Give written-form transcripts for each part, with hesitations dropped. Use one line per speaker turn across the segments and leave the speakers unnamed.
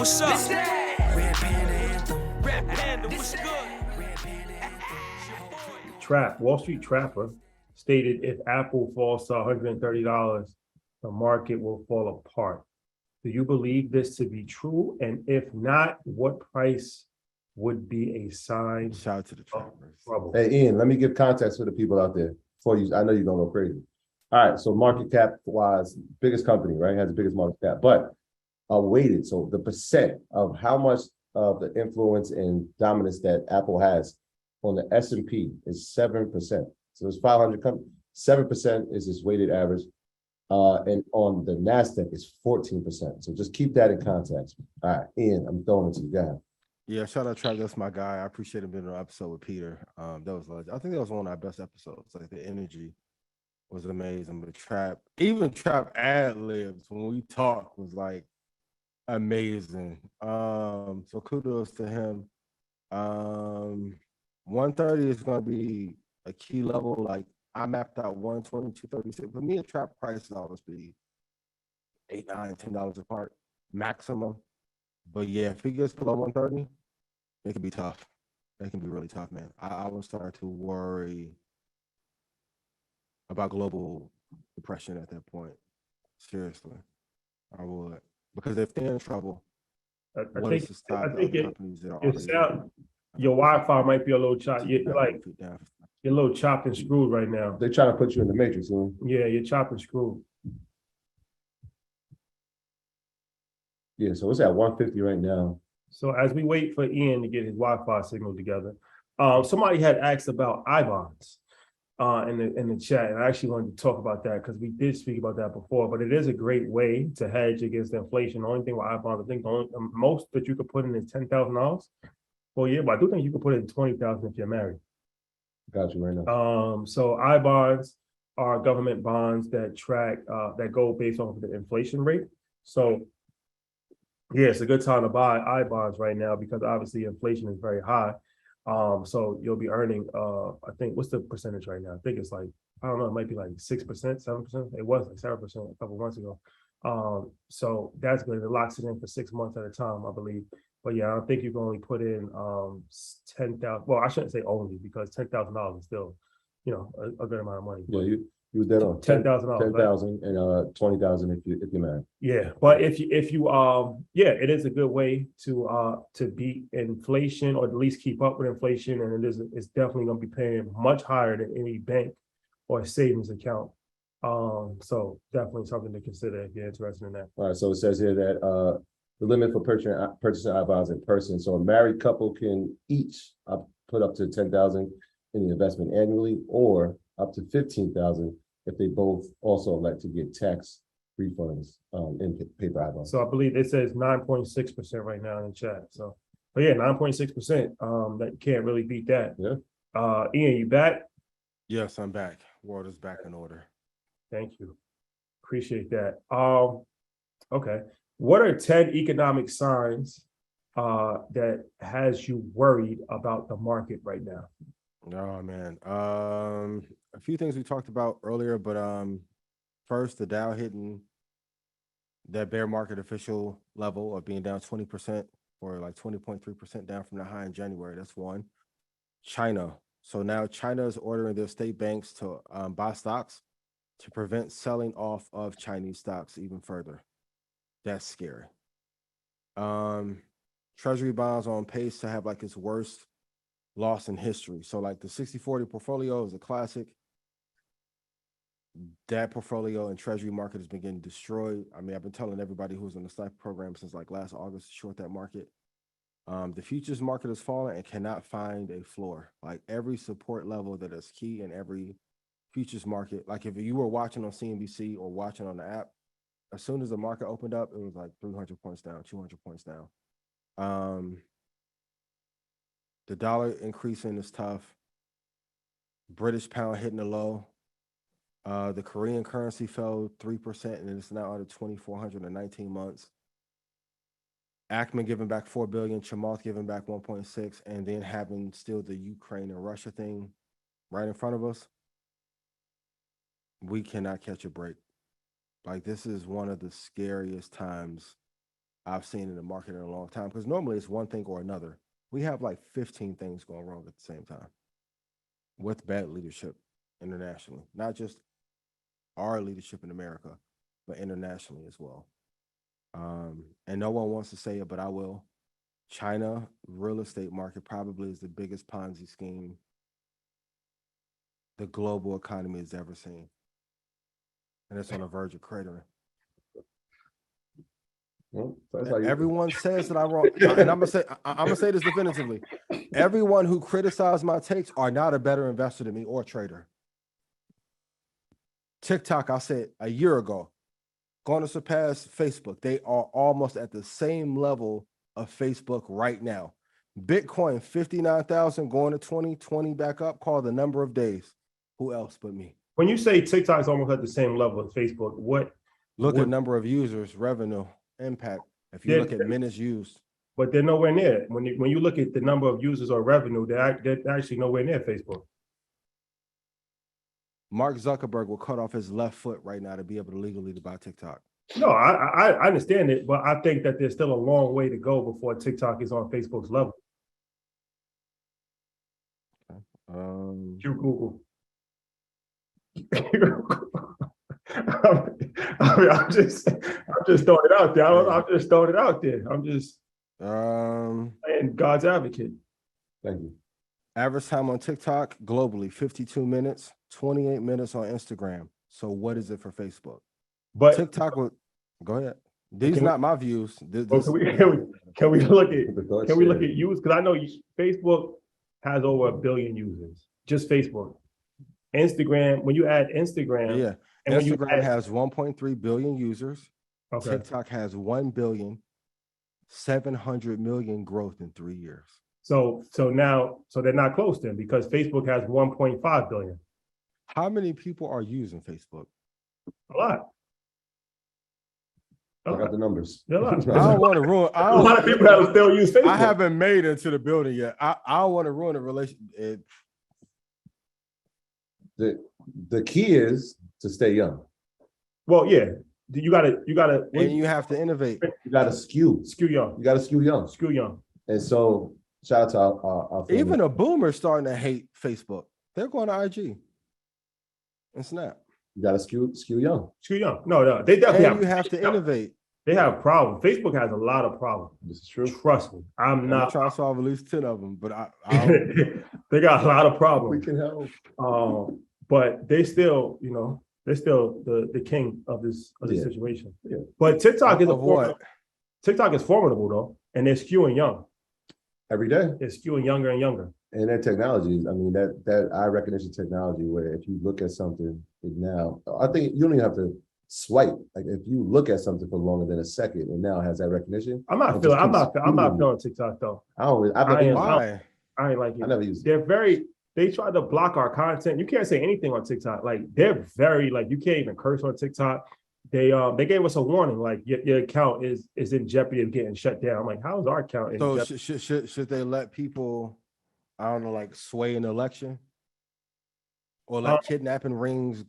what's up? Red Panda Anthem. Red Panda, what's good?
Trap, Wall Street Trapper stated if Apple falls to $130, the market will fall apart. Do you believe this to be true? And if not, what price would be a sign
Shout out to the
of
trappers.
trouble?
Hey, Ian, let me give context for the people out there before you. I know you're gonna go crazy. All right, so market cap wise, biggest company, right? Has the biggest market cap, but weighted. So the percent of how much of the influence and dominance that Apple has on the S&P is 7%. So there's 500 companies. 7% is its weighted average. And on the NASDAQ is 14%. So just keep that in context. All right, Ian, I'm throwing it to you guys.
Yeah, shout out Trap. That's my guy. I appreciate him being on an episode with Peter. That was I think that was one of our best episodes. Like the energy was amazing. But Trap, even Trap ad libs when we talk was like amazing. So kudos to him. 130 is gonna be a key level. Like I mapped out 120, 236. For me, a Trap price is always be $8, $9, $10 apart maximum. But yeah, if he gets below 130, it can be tough. It can be really tough, man. I will start to worry about global depression at that point. Seriously, I would. Because if they're in trouble,
I
what
think
is to stop
I
the
think
other
it,
companies that are
it
already
sound, your Wi-Fi might be a little chopped. You're like you're a little chopped and screwed right now.
They're trying to put you in the matrix, Ian.
Yeah, you're chopped and screwed.
Yeah, so it's at 150 right now.
So as we wait for Ian to get his Wi-Fi signal together, somebody had asked about I-bonds in the chat, and I actually wanted to talk about that because we did speak about that before. But it is a great way to hedge against inflation. The only thing with I-bonds, I think the most that you could put in is $10,000 for a year, but I do think you could put in $20,000 if you're married.
Got you right now.
So I-bonds are government bonds that track that go based off of the inflation rate. So yeah, it's a good time to buy I-bonds right now because obviously inflation is very high. So you'll be earning I think what's the percentage right now? I think it's like, I don't know, it might be like 6%, 7%. It was like 7% a couple months ago. So that's good. It locks it in for 6 months at a time, I believe. But yeah, I don't think you can only put in 10,000. Well, I shouldn't say only because $10,000 is still, a good amount of money.
Yeah, you was dead on.
$10,000.
10,000 and 20,000 if you're married.
Yeah, but if you yeah, it is a good way to beat inflation or at least keep up with inflation, and it's definitely going to be paying much higher than any bank or savings account. So definitely something to consider if you're interested in that.
All right, so it says here that the limit for purchasing I-bonds in person. So a married couple can each put up to 10,000 in the investment annually, or up to 15,000 if they both also elect to get tax refunds in paper I-bonds.
So I believe it says 9.6% right now in the chat. So, but yeah, 9.6%. That can't really beat that.
Yeah.
Ian, you back?
Yes, I'm back. World is back in order.
Thank you. Appreciate that. Okay. What are 10 economic signs that has you worried about the market right now?
Oh man. A few things we talked about earlier, but first the Dow hitting that bear market official level of being down 20% or like 20.3% down from the high in January. That's one. China. So now China is ordering their state banks to buy stocks to prevent selling off of Chinese stocks even further. That's scary. Treasury bonds on pace to have like its worst loss in history. So like the 60-40 portfolio is a classic. That portfolio and treasury market has been getting destroyed. I mean, I've been telling everybody who's in the sniper program since like last August to short that market. The futures market has fallen and cannot find a floor. Like every support level that is key in every futures market. Like if you were watching on CNBC or watching on the app, as soon as the market opened up, it was like 300 points down, 200 points down. The dollar increasing is tough. British pound hitting a low. The Korean currency fell 3% and it's now under 2,400 in 19 months. Ackman giving back $4 billion, Chamath giving back 1.6, and then having still the Ukraine and Russia thing right in front of us. We cannot catch a break. Like this is one of the scariest times I've seen in the market in a long time. Because normally it's one thing or another. We have like 15 things going wrong at the same time with bad leadership internationally, not just our leadership in America, but internationally as well. And no one wants to say it, but I will. China real estate market probably is the biggest Ponzi scheme the global economy has ever seen. And it's on the verge of cratering.
Well, that's how you.
Everyone says that I'm wrong. And I'm gonna say this definitively. Everyone who criticized my takes are not a better investor than me or trader. TikTok, I said a year ago, going to surpass Facebook. They are almost at the same level of Facebook right now. Bitcoin 59,000 going to 20 back up, call the number of days. Who else but me?
When you say TikTok's almost at the same level as Facebook,
Look at number of users, revenue, impact. If you look at minutes used.
But they're nowhere near. When you look at the number of users or revenue, they're actually nowhere near Facebook.
Mark Zuckerberg will cut off his left foot right now to be able to legally buy TikTok.
No, I understand it, but I think that there's still a long way to go before TikTok is on Facebook's level. You Google. I'm just throwing it out there. I'm just throwing it out there. I'm just playing God's advocate.
Thank you.
Average time on TikTok globally 52 minutes, 28 minutes on Instagram. So what is it for Facebook?
But
TikTok will go ahead. These are not my views.
Can we look at use? Because I know Facebook has over 1 billion users. Just Facebook. Instagram, when you add Instagram,
yeah, and Instagram has 1.3 billion users. Okay. TikTok has 1,700,000,000 growth in 3 years.
So they're not close then, because Facebook has 1.5 billion.
How many people are using Facebook?
A lot.
I got the numbers.
A lot.
I don't want to ruin.
A lot of people that still use Facebook.
I haven't made it into the building yet. I don't want to ruin a relationship.
The key is to stay young.
Well, yeah, you gotta,
and you have to innovate.
You gotta skew young. You gotta skew young. And so, shout out to our family.
Even a boomer starting to hate Facebook. They're going to IG and Snap.
You gotta skew young.
Skew young. No, they definitely
have to innovate.
They have problems. Facebook has a lot of problems.
This is true.
Trust me. I'm not
trying to solve at least 10 of them, but I
they got a lot of problems.
We can help.
But they still, they're still the king of this situation.
Yeah.
But TikTok is formidable though, and they're skewing young.
Every day.
They're skewing younger and younger.
And their technologies, I mean, that eye recognition technology, where if you look at something now, I think you don't even have to swipe. Like if you look at something for longer than a second, and now it has that recognition.
I'm not feeling TikTok though.
I
ain't like it.
I never used it.
They tried to block our content. You can't say anything on TikTok. Like they're very you can't even curse on TikTok. They gave us a warning, like your account is in jeopardy of getting shut down. I'm like, how is our account in jeopardy?
Should they let people, I don't know, sway an election? Or kidnapping rings?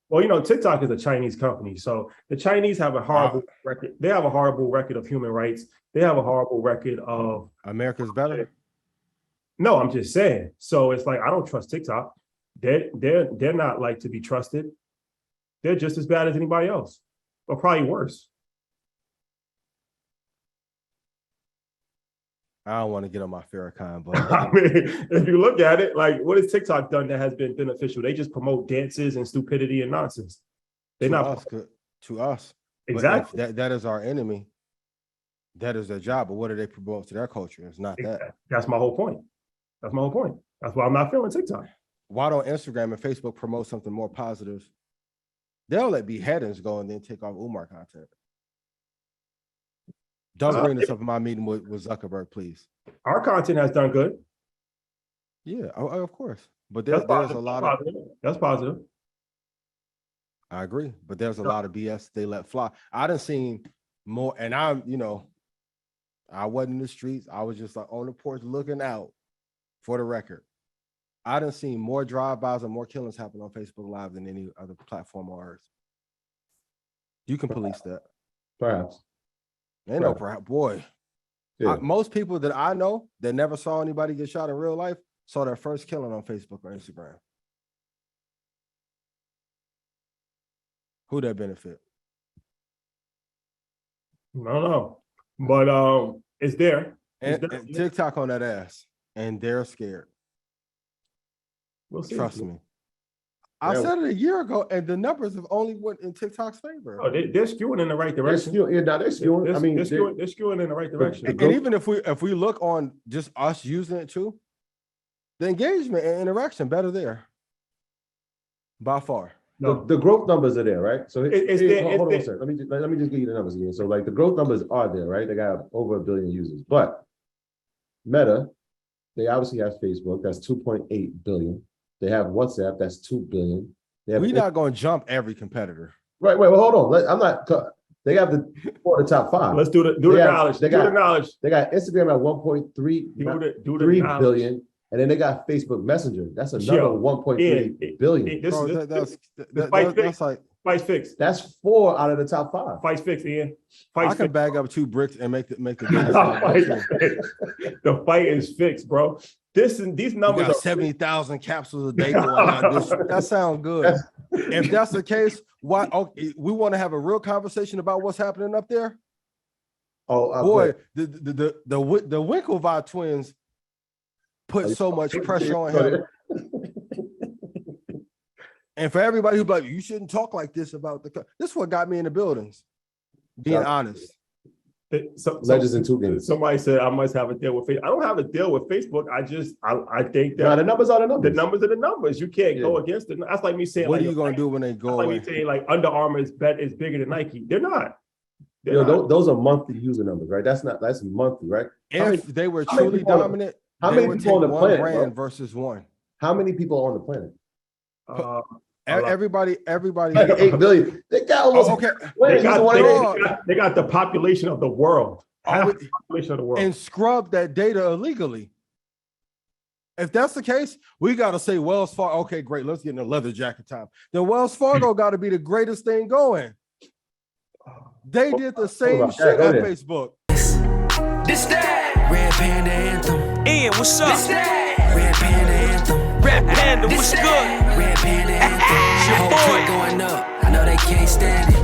Well, TikTok is a Chinese company. So the Chinese have a horrible record. They have a horrible record of human rights. They have a horrible record of
America's better.
No, I'm just saying. So it's I don't trust TikTok. They're not to be trusted. They're just as bad as anybody else, or probably worse.
I don't want to get on my Farrakhan, but
I mean, if you look at it, what has TikTok done that has been beneficial? They just promote dances and stupidity and nonsense. They're not
to us.
Exactly.
That is our enemy. That is their job. But what do they promote to their culture? It's not that.
That's my whole point. That's why I'm not feeling TikTok.
Why don't Instagram and Facebook promote something more positive? They'll let beheadings go and then take off Umar content. Don't bring this up in my meeting with Zuckerberg, please.
Our content has done good.
Yeah, of course. But there's a lot of...
That's positive.
I agree. But there's a lot of BS they let fly. I done seen more, and I wasn't in the streets. I was just on the porch looking out, for the record. I done seen more drive-bys and more killings happen on Facebook Live than any other platform on earth. You can police that.
Perhaps.
Ain't no problem, boy.
Yeah.
Most people that I know that never saw anybody get shot in real life saw their first killing on Facebook or Instagram. Who that benefit?
I don't know, but it's there.
And TikTok on that ass, and they're scared.
We'll see.
Trust me. I said it a year ago, and the numbers have only went in TikTok's favor.
Oh, they're skewing in the right direction.
They're skewing. I mean,
they're skewing in the right direction.
And even if we look on just us using it too, the engagement and interaction better there. By far.
No,
the growth numbers are there, right? So
It's there.
Hold on a second. Let me just give you the numbers again. So like the growth numbers are there, right? They got over 1 billion users. But Meta, they obviously have Facebook, that's 2.8 billion. They have WhatsApp, that's 2 billion.
We're not going to jump every competitor.
Right, wait, well, hold on. I'm not. They have the top 5.
let's do the knowledge.
They
do the knowledge.
They got Instagram at 1.3 billion, and then they got Facebook Messenger. That's another 1.3 billion.
That's like
Fight's fixed.
That's 4 out of the top 5.
Fight's fixed, Ian.
I can bag up 2 bricks and make the
The fight is fixed, bro. These numbers are
70,000 capsules a day going on. That sounds good. If that's the case, why? Okay, we want to have a real conversation about what's happening up there.
Oh
boy, the Winklevi twins put so much pressure on him. And for everybody who's like, you shouldn't talk like this about this is what got me in the buildings. Being honest.
Legends in 2 games.
Somebody said I must have a deal with Facebook. I don't have a deal with Facebook. I think that
the numbers are the numbers.
The numbers are the numbers. You can't go against it. That's like me saying,
what are you going to do when they go away?
Like me saying, like Under Armour is bigger than Nike. They're not.
Those are monthly user numbers, right? That's monthly, right?
If they were truly dominant,
how many people on the planet
brand versus one?
How many people on the planet?
Everybody.
Like 8 billion. They got almost.
They got the population of the world. Half the population of the world.
And scrub that data illegally. If that's the case, we got to say Wells Fargo. Okay, great. Let's get in the leather jacket time. Then Wells Fargo got to be the greatest thing going. They did the same shit on Facebook.
This that Red Panda Anthem. Ian, what's up? This that Red Panda Anthem. Red Panda, what's good? Red Panda Anthem. Whole clip going up. I know they can't stand it.